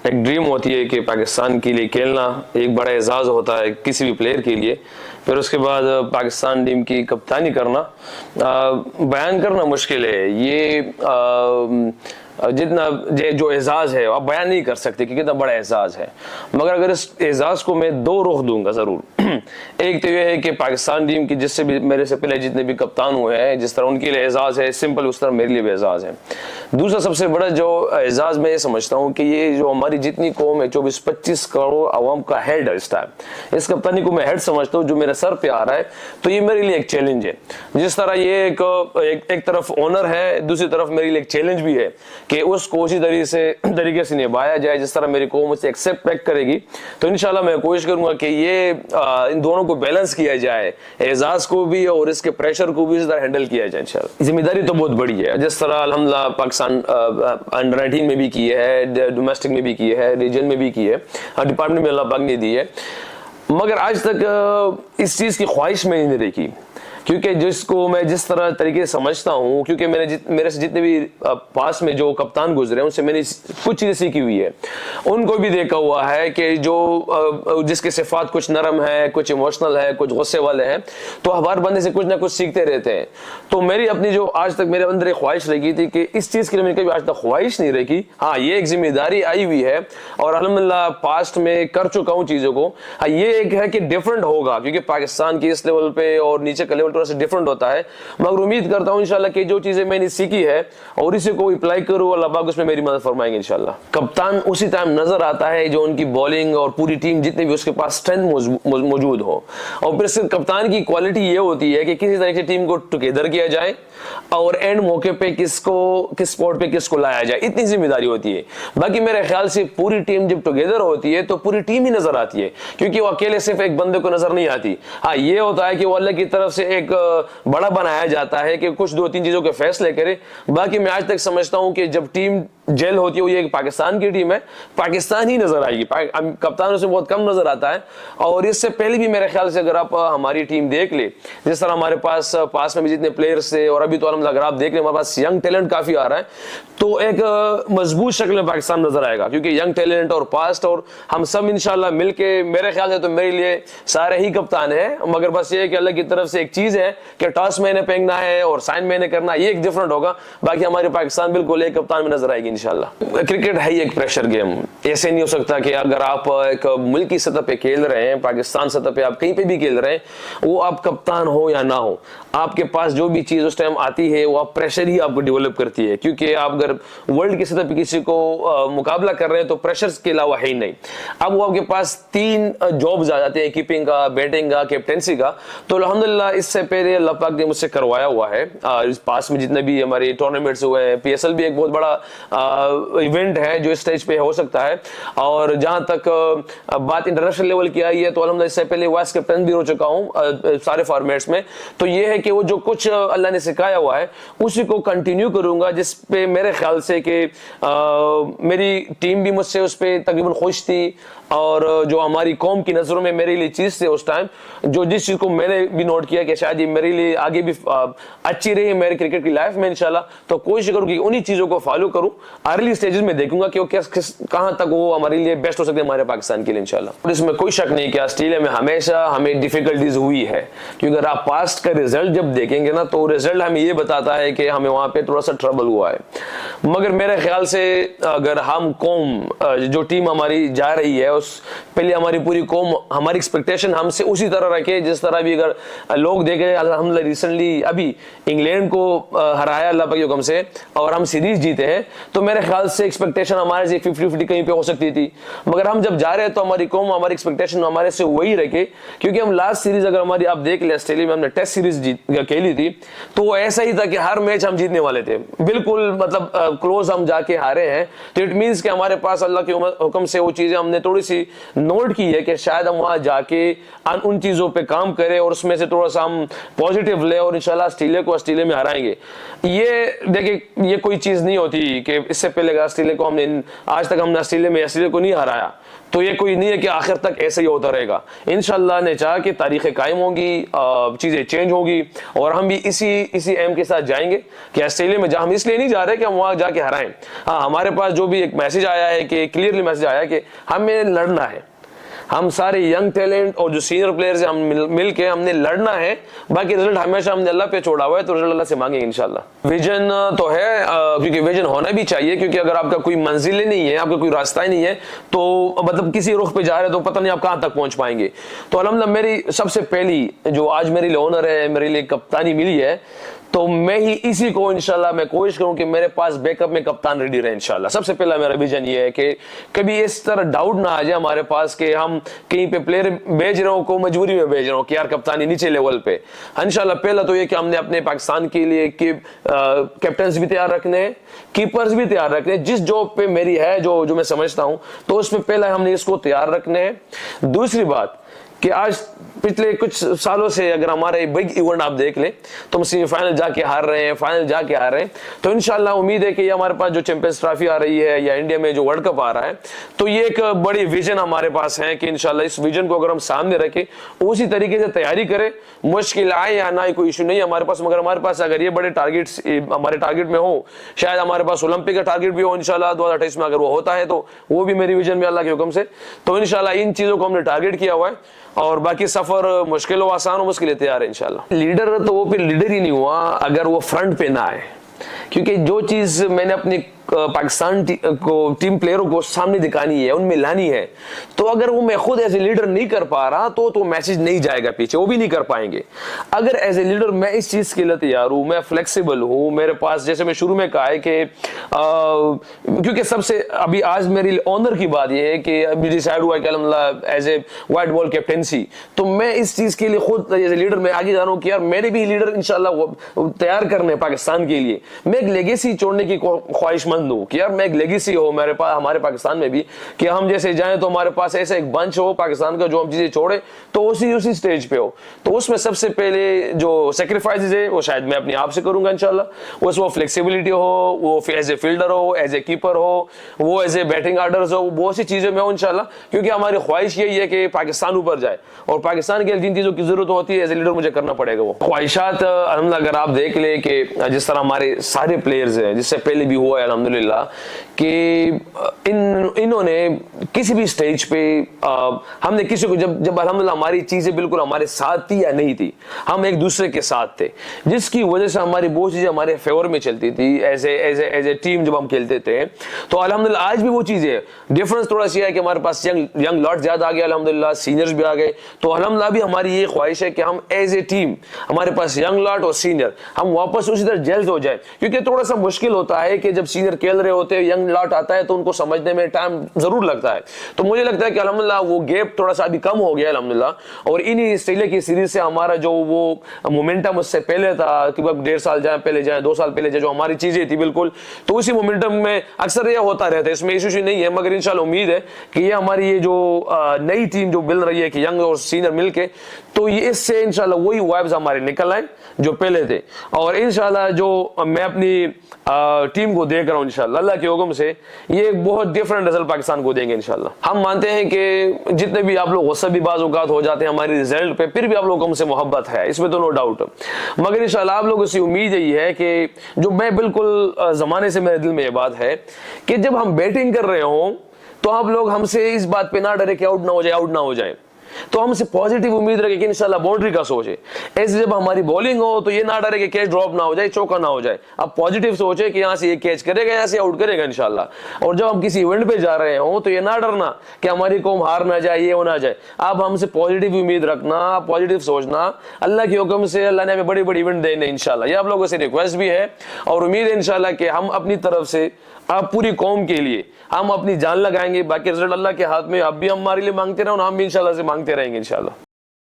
ایک ڈریم ہوتی ہے کہ پاکستان کے لیے کھیلنا ایک بڑا اعزاز ہوتا ہے کسی بھی پلیئر کے لیے. پھر اس کے بعد پاکستان ٹیم کی کپتانی کرنا بیان کرنا مشکل ہے. یہ جتنا جو اعزاز ہے آپ بیان نہیں کر سکتے کہ کتنا بڑا اعزاز ہے, مگر اگر اس اعزاز کو میں دو رخ دوں گا ضرور. ایک تو یہ ہے کہ پاکستان ٹیم کی جس سے بھی میرے سے پہلے جتنے بھی کپتان ہوئے ہیں جس طرح ان کے لیے اعزاز ہے سمپل اس طرح میرے لیے بھی اعزاز ہے. دوسرا سب سے بڑا جو اعزاز میں یہ سمجھتا ہوں کہ یہ جو ہماری جتنی قوم ہے 24-25 کروڑ عوام کا ہیڈ ہے اس ٹائم, اس کپتانی کو میں ہیڈ سمجھتا ہوں جو میرے سر پہ آ رہا ہے. تو یہ میرے لیے ایک چیلنج ہے. جس طرح یہ ایک طرف آنر ہے دوسری طرف میرے لیے ایک چیلنج بھی ہے کہ اس کو اسی طریقے سے نبھایا جائے جس طرح میری قوم اسے ایکسیپٹ کرے گی. تو انشاءاللہ میں کوشش کروں گا کہ یہ ان دونوں کو بیلنس کیا جائے, اعزاز کو بھی اور اس کے پریشر کو بھی اس طرح ہینڈل کیا جائے. انشاءاللہ ذمہ داری تو بہت بڑی ہے, جس طرح الحمدللہ پاکستان انڈر 19 میں بھی کی ہے, ڈومیسٹک میں بھی کی ہے, ریجن میں بھی کی ہے, ڈپارٹمنٹ میں اللہ پاک نے دی ہے, مگر آج تک اس چیز کی خواہش میں نہیں دیکھی. کیونکہ جس کو میں جس طرح طریقے سے سمجھتا ہوں, کیونکہ میرے سے جتنے بھی پاس میں جو کپتان گزرے ہیں ان سے میں نے کچھ چیزیں سیکھی ہوئی ہے. ان کو بھی دیکھا ہوا ہے کہ جو جس کے صفات کچھ نرم ہے, کچھ ایموشنل ہے, کچھ غصے والے ہیں, تو ہر بندے سے کچھ نہ کچھ سیکھتے رہتے ہیں. تو میری اپنی جو آج تک میرے اندر ایک خواہش رہی تھی کہ اس چیز کے لیے میں نے کبھی آج تک خواہش نہیں رکھی. ہاں یہ ایک ذمہ داری آئی ہوئی ہے اور الحمدللہ پاسٹ میں کر چکا ہوں چیزوں کو. ہاں یہ ایک ہے کہ ڈفرنٹ ہوگا کیونکہ پاکستان کی اس لیول پہ اور نیچے کا لیول تھوڑا سا ڈفرنٹ ہوتا ہے, مگر امید کرتا ہوں انشاءاللہ کہ جو چیزیں میں نے سیکھی ہے اور اسی کو اپلائی کروں, اللہ پاک اس میں میری مدد فرمائیں گے انشاءاللہ. کپتان اسی ٹائم نظر آتا ہے جو ان کی بولنگ اور پوری ٹیم جتنے بھی اس کے پاس اسٹرینتھ موجود ہو, اور پھر صرف کپتان کی کوالٹی یہ ہوتی ہے کہ کسی طرح سے ٹیم کو ٹوگیدر کیا جائے اور اینڈ موقع پہ کس اسپورٹ پہ کس کو لایا جائے, اتنی ذمہ داری ہوتی ہے. باقی میرے خیال سے پوری ٹیم جب ٹوگیدر ہوتی ہے تو پوری ٹیم ہی نظر آتی ہے, کیونکہ وہ اکیلے صرف ایک بندے کو نظر نہیں آتی. ہاں یہ ہوتا ہے کہ وہ اللہ کی طرف سے ایک بڑا بنایا جاتا ہے کہ کچھ 2-3 چیزوں کے فیصلے کرے. باقی میں آج تک سمجھتا ہوں کہ جب ٹیم جیل ہوتی ہے وہ یہ ایک پاکستان کی ٹیم ہے, پاکستان ہی نظر آئے گی, کپتانوں سے بہت کم نظر آتا ہے. اور اس سے پہلے بھی میرے خیال سے اگر آپ ہماری ٹیم دیکھ لیں جس طرح ہمارے پاس میں بھی جتنے پلیئرز تھے, اور ابھی تو الحمدللہ اگر آپ دیکھ لیں ہمارے پاس ینگ ٹیلنٹ کافی آ رہا ہے, تو ایک مضبوط شکل میں پاکستان نظر آئے گا. کیونکہ ینگ ٹیلنٹ اور پاسٹ اور ہم سب انشاءاللہ مل کے, میرے خیال سے تو میرے لیے سارے ہی کپتان ہیں, مگر بس یہ ہے کہ اللہ کی طرف سے ایک چیز ہے کہ ٹاس میں نے پھینکنا ہے اور سائن میں نے کرنا, یہ ایک ڈفرنٹ ہوگا. باقی ہمارے پاکستان بالکل ایک کپتان میں نظر آئے گی انشاءاللہ. کرکٹ ہے ایک پریشر گیم, ایسے نہیں ہو سکتا کہ اگر آپ ایک ملکی سطح پہ کھیل رہے ہیں, پاکستان سطح پہ آپ کہیں پہ بھی کھیل رہے ہیں, وہ آپ کپتان ہو یا نہ ہو, آپ کے پاس جو بھی چیز اس ٹائم آتی ہے وہ آپ پریشر ہی آپ کو ڈیولپ کرتی ہے. کیونکہ آپ اگر ورلڈ کی سطح پہ کسی کو مقابلہ کر رہے ہیں تو پریشر کے علاوہ ہے ہی نہیں. اب وہ آپ کے پاس 3 جابز آ جاتے ہیں, کیپنگ کا, بیٹنگ کا, کیپٹنسی کا. تو الحمدللہ اس سے پہلے اللہ پاک نے مجھ سے کروایا ہوا ہے. اس پاس میں جتنے بھی ہمارے ٹورنامنٹس ہوئے ہیں, PSL بھی ایک بہت بڑا ایونٹ ہے جو اسٹیج پہ ہو سکتا ہے. اور جہاں تک بات انٹرنیشنل لیول کی آئی ہے تو الحمدللہ اس سے پہلے وائس کیپٹن بھی ہو چکا ہوں سارے فارمیٹس میں. تو یہ ہے کہ وہ جو کچھ اللہ نے سکھایا ہوا ہے اسی کو کنٹینیو کروں گا, جس پہ میرے خیال سے کہ میری ٹیم بھی مجھ سے اس پہ تقریباً خوش تھی, اور جو ہماری قوم کی نظروں میں میرے لیے چیز تھے اس ٹائم, جو جس چیز کو میں نے بھی نوٹ کیا کہ شاید یہ میرے لیے آگے بھی اچھی رہی میرے کرکٹ کی لائف میں انشاءاللہ. تو کوشش کروں کہ انہی چیزوں کو فالو کروں. ارلی سٹیجز میں دیکھوں گا کہ وہ کہاں تک وہ ہمارے لیے بیسٹ ہو سکتے ہیں ہمارے پاکستان کے لیے انشاءاللہ. اور اس میں کوئی شک نہیں کہ آسٹریلیا میں ہمیشہ ہمیں ڈیفیکلٹیز ہوئی ہے, کیونکہ اگر آپ پاسٹ کا رزلٹ جب دیکھیں گے نا تو رزلٹ ہمیں یہ بتاتا ہے کہ ہمیں وہاں پہ تھوڑا سا ٹربل ہوا ہے. مگر میرے خیال سے اگر ہم قوم جو ٹیم ہماری جا رہی ہے اس پہلے ہماری پوری قوم ہماری ایکسپیکٹیشن ہم سے اسی طرح رکھے جس طرح بھی. اگر لوگ دیکھیں الحمدللہ ریسنٹلی ابھی انگلینڈ کو ہرایا اللہ کے حکم سے اور ہم سیریز جیتے ہیں, تو میرے خیال سے ایکسپیکٹیشن ہمارے سے 50-50 کہیں پہ ہو سکتی تھی. مگر ہم جب جا رہے ہیں تو ہماری قوم ہماری ایکسپیکٹیشن ہمارے سے وہی رکھے, کیونکہ ہم لاسٹ سیریز اگر ہماری آپ دیکھ لیں آسٹریلیا میں ہم نے ٹیسٹ سیریز کھیلی تھی تو وہ ایسا ہی تھا کہ ہر میچ ہم جیتنے والے تھے, بالکل مطلب کلوز ہم جا کے ہارے ہیں. تو اٹ مینس کہ ہمارے پاس اللہ کے حکم سے وہ چیزیں ہم نے تھوڑی سی نوٹ کی ہے کہ شاید ہم وہاں جا کے ان چیزوں پہ کام کریں اور اس میں سے تھوڑا سا ہم पॉजिटिव ले और इंशाल्लाह ऑस्ट्रेलिया को ऑस्ट्रेलिया में हराएंगे। ये देखिए, ये कोई चीज नहीं होती कि इससे पहले ऑस्ट्रेलिया को हमने, आज तक हमने ऑस्ट्रेलिया को नहीं हराया, तो ये कोई नहीं है कि आखिर तक ऐसे ही होता रहेगा। इंशाल्लाह ने चाहा कि तारीखें कायम होंगी, चीजें चेंज होगी और हम भी इसी एम के साथ जाएंगे कि ऑस्ट्रेलिया में हम इसलिए नहीं जा रहे कि हम वहां जाके हराएं। हाँ, हमारे पास जो भी एक मैसेज आया है कि क्लियरली मैसेज आया है कि हमें लड़ना है, हम सारे यंग टैलेंट और जो सीनियर प्लेयर्स हैं हम मिल के हमने लड़ना है। बाकी रिजल्ट हमेशा हमने अल्लाह पे छोड़ा हुआ है, तो रिजल्ट अल्लाह से मांगेंगे इंशाल्लाह। विजन तो है, क्योंकि विजन होना भी चाहिए, क्योंकि अगर आपका कोई मंजिल ही नहीं है, आपका कोई रास्ता ही नहीं है, तो मतलब किसी रुख पे जा रहे हैं तो पता नहीं आप कहां तक पहुंच पाएंगे। तो अल्हम्दुलिल्लाह मेरी सबसे पहली जो आज मेरे लिए ऑनर है, मेरे लिए कप्तानी मिली है, तो मैं ही इसी को इंशाल्लाह मैं कोशिश करूं कि मेरे पास बैकअप में कप्तान रेडी रहे इंशाल्लाह। सबसे पहला मेरा विजन ये है कि कभी इस तरह डाउट ना आ जाए हमारे पास कि हम कहीं पे प्लेयर भेज रहे हो को मजबूरी में भेज रहे हो कि यार कप्तानी नीचे लेवल पे। इंशाल्लाह पहला तो ये कि हमने अपने पाकिस्तान के लिए कैप्टन्स भी तैयार रखने, कीपर्स भी तैयार रखने, जिस जॉब पे मेरी है जो मैं समझता हूं, तो उसमें पहला हमने इसको तैयार रखने हैं। दूसरी बात कि आज पिछले कुछ सालों से अगर हमारे बिग इवेंट आप देख लें तो हम सेमीफाइनल जाके हार रहे हैं, फाइनल जाके हार रहे हैं, तो इंशाल्लाह उम्मीद है कि ये हमारे पास जो चैंपियंस ट्रॉफी आ रही है या इंडिया में जो वर्ल्ड कप आ रहा है, तो ये एक बड़ी विजन हमारे पास है कि इंशाल्लाह इस विजन को अगर हम सामने रखें, उसी तरीके से तैयारी करें, मुश्किल आए या ना, कोई इशू नहीं है हमारे पास, मगर हमारे पास अगर ये बड़े टारगेट्स हमारे टारगेट में हो, शायद हमारे पास ओलंपिक का टारगेट भी हो इंशाल्लाह 2028 में, अगर वो होता है तो वो भी मेरी विजन में अल्लाह के हुक्म से। तो इंशाल्लाह इन चीजों को हमने टारगेट किया हुआ है, और बाकी सफर मुश्किल हो आसान हो उसके लिए तैयार है इंशाल्लाह। लीडर तो वो फिर लीडर ही नहीं हुआ अगर वो फ्रंट पे ना आए, क्योंकि जो चीज मैंने अपनी पाकिस्तान टीम प्लेयरों को सामने दिखानी है, उनमें लानी है, तो अगर वो मैं खुद एज ए लीडर नहीं कर पा रहा तो मैसेज नहीं जाएगा पीछे, वो भी नहीं कर पाएंगे। अगर एज ए लीडर मैं इस चीज के लिए तैयार हूं, मैं फ्लेक्सिबल हूं, मेरे पास जैसे मैं शुरू में कहा है कि क्योंकि सबसे अभी आज मेरी ऑनर की बात यह है कि अभी डिसाइड हुआ कि अल्हम्दुलिल्लाह as a white ball captaincy, तो मैं इस चीज के लिए खुद एज ए लीडर मैं आगे जा रहा हूं कि यार मेरे भी लीडर इंशाल्लाह तैयार करने पाकिस्तान के लिए, मैं एक लेगेसी छोड़ने की ख्वाहिशमंद हूं कि यार मैं एक लेगेसी हो मेरे पास, हमारे पाकिस्तान में भी, कि हम जैसे जाएं तो हमारे पास ऐसा एक बंच हो पाकिस्तान का जो हम चीजें छोड़े तो उसी स्टेज पे हो। तो उसमें सबसे पहले जो सेक्रीफाइसेस है वो शायद मैं अपने आप से करूंगा इंशाल्लाह। वो फ्लेक्सिबिलिटी हो, वो एज ए फील्डर हो, एज ए कीपर हो, वो एज ए बैटिंग ऑर्डर्स हो, बहुत सी चीजें में हो इंशाल्लाह, क्योंकि हमारी ख्वाहिश यही है कि पाकिस्तान ऊपर जाए, और पाकिस्तान के लिए जिन चीजों की जरूरत होती है एज ए लीडर मुझे करना पड़ेगा। वो ख्वाहिशात अल्हम्दुलिल्लाह अगर आप देख ले कि जिस तरह हमारे सारे प्लेयर्स हैं, जिससे पहले भी हुआ है अल्हम्दुलिल्लाह कि इन्होंने किसी भी स्टेज पे हमने किसी को जब अल्हम्दुलिल्लाह हमारी चीजें बिल्कुल हमारे साथ थी या नहीं थी, हम एक दूसरे के साथ थे, जिसकी वजह से हमारी बहुत चीजें हमारे फेवर में चलती थी एज ए टीम जब हम खेलते थे। तो अल्हम्दुलिल्लाह आज भी वो चीजें, डिफरेंस थोड़ा सा है कि हमारे पास यंग लॉट ज्यादा आ गया अल्हम्दुलिल्लाह, सीनियर्स भी आ गए, तो अल्हम्दुलिल्लाह भी हमारी ये ख्वाहिश है कि हम एज ए टीम, हमारे पास यंग लॉट और सीनियर, हम वापस उसी तरह जेल्स हो जाए, क्योंकि थोड़ा सा मुश्किल होता है कि जब सीनियर खेल रहे होते हैं, यंग लॉट आता है तो उनको समझने में टाइम जरूर लगता है। तो मुझे लगता है कि अल्हम्दुलिल्लाह वो गैप थोड़ा सा अभी कम हो गया अल्हम्दुलिल्लाह, और इन्हीं ऑस्ट्रेलिया की सीरीज से हमारा जो वो मोमेंटम उससे पहले था कि 1.5 साल जाए पहले जाए, 2 साल पहले जाए, जो हमारी चीजें थी बिल्कुल, तो उसी मोमेंटम में अक्सर ये होता रहता है, इसमें इशू नहीं है, मगर इंशाल्लाह उम्मीद है कि ये हमारी ये जो नई टीम जो मिल रही है कि यंग और सीनियर मिलके, तो ये इससे इंशाल्लाह वही वाइब्स हमारे निकल आए जो पहले थे, और इंशाल्लाह जो मैं अपनी टीम को देख रहा हूँ इंशाल्लाह अल्लाह के हुक्म से ये एक बहुत डिफरेंट रिजल्ट पाकिस्तान को देंगे इंशाल्लाह। हम मानते हैं कि जितने भी आप लोग गुस्सा भी बाज़ औक़ात हो जाते हैं हमारे रिजल्ट पे, फिर भी आप लोगों को हमसे मोहब्बत है, इसमें तो नो डाउट, मगर इंशाल्लाह आप लोगों से उम्मीद यही है कि जो मैं बिल्कुल जमाने से मेरे दिल में ये बात है कि जब हम बैटिंग कर रहे हों तो आप लोग हमसे इस बात पे ना डरे कि आउट ना हो जाए, तो हमसे पॉजिटिव उम्मीद रखे कि इंशाल्लाह बाउंड्री का सोचे। ऐसे जब हमारी बॉलिंग हो तो ये ना डरे कि कैच ड्रॉप ना हो जाए, चौका ना हो जाए, आप पॉजिटिव सोचे कि यहाँ से ये कैच करेगा, यहाँ से आउट करेगा इंशाल्लाह। और जब हम किसी इवेंट पे जा रहे हो तो ये ना डरना कि हमारी कौम हार ना जाए, ये हो ना जाए, आप हमसे पॉजिटिव उम्मीद रखना, पॉजिटिव सोचना, अल्लाह के हुक्म से अल्लाह ने हमें बड़ी बड़ी इवेंट देने इंशाल्लाह। ये आप लोगों से रिक्वेस्ट भी है और उम्मीद है इंशाल्लाह कि हम अपनी तरफ से आप पूरी कौम के लिए हम अपनी जान लगाएंगे। बाकी रिजल्ट अल्लाह के हाथ में, आप भी हमारे लिए मांगते रहो और हम भी इंशाल्लाह से मांगते रहेंगे इंशाल्लाह।